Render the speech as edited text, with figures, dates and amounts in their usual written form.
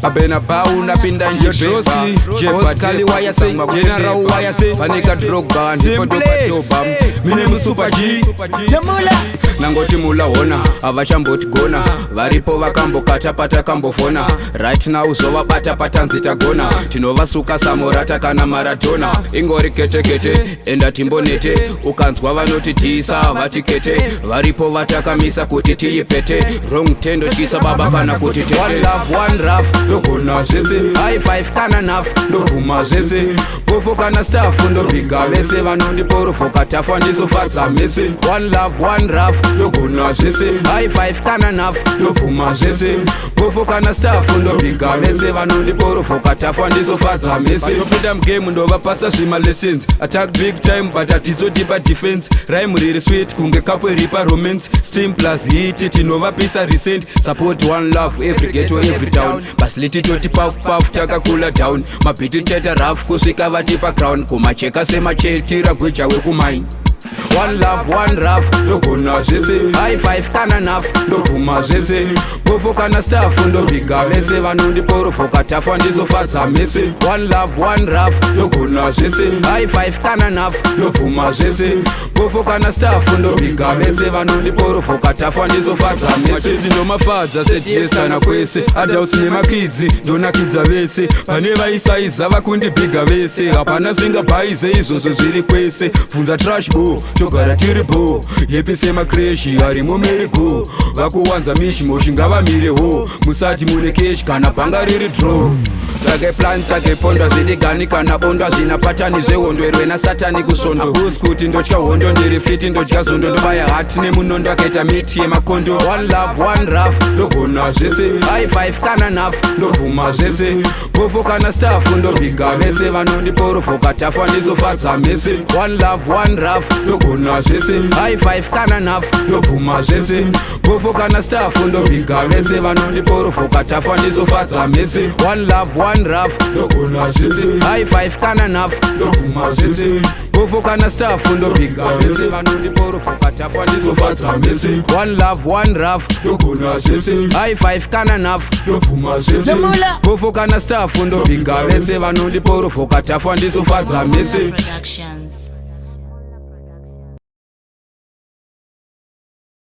abena bau napinda njedosi Oscar wayase general wayase fanika drogba ndipodoba mine musuper G nangoti mula hona avashamboti gona varipo vakambokata pata kambofona right now uzovabata patanzita gona tinovasuka samorata kana maradona ingori kete enda timbonete ukanzwa vanoti tiisa vatikete varipo vatakamisa kuti tiipete wrong tendo chisa baba kana kuti tete one love one rough ndogona zvese high five kana naf ndovhuma zvese bofo kana staff ndobiga vese vanondiporofoka tafa ndizofadza mese one love one rough ndogona zvese high five kana naf ndovhuma zvese bofo kana staff ndobiga vese vanondiporofoka tafa ndizofadza mese ndopinda mugame ndovapasa zvima lessons attack big time but atizodipa defense rhyme riri sweet kunge kapwe ripa romance steam plus hit tinovapisa recent support one love every ghetto every town basi lititoti puff takakula down mabhiti teta rough kusvika vatipa crown kumacheka semachetira gweja wekumine one love one rough ndogona zvese high five kana naf ndovhuma zvese bofo kana staff ndobiga vese vanondiporofoka tafa ndizofadza mese one love one rough ndogona zvese high five kana naf ndovhuma zvese bofo kana staff ndobiga vese vanondiporofoka tafa ndizofadza mese zinomafadza setiesana kwese adults nemakidzi ndonakidza vese pane vaisaiza vakundibiga vese hapana singabhaize izvozvo zviri kwese bvunza trash bo togara tiri bo yepi semakreshi harimo merigo vakuwanza mishimoshi ngavamireho musati mune keshi kana bhanga riri draw tsvake plan tsvake pondwa zvidigani kana bondwa zvina patani zvehondwerwe nasatani kusondo akusi kuti ndotya hondo ndiri fiti ndotya zondo ndobaya hati nemunondo akaita miti yemakondo one love one rough ndogona zvese high five kana naf ndobvuma zvese bofo kana staff ndobiga vese vanondiporofoka tafa ndizofadza mese one love one rough ndogona zvese high five kana naf ndobvuma zvese bofo kana staff ndobiga vese vanondiporofoka tafa ndizofadza mese one love one rough ndogona zvese high five kana naf ndobvuma zvese bofo kana staff ndobiga vese vanondiporofoka tafa ndizofadza mese one love one rough ndogona zvese high five kana naf ndobvuma zvese bofo kana staff ndobiga vese vanondiporofoka tafa ndizofadza mese Productions.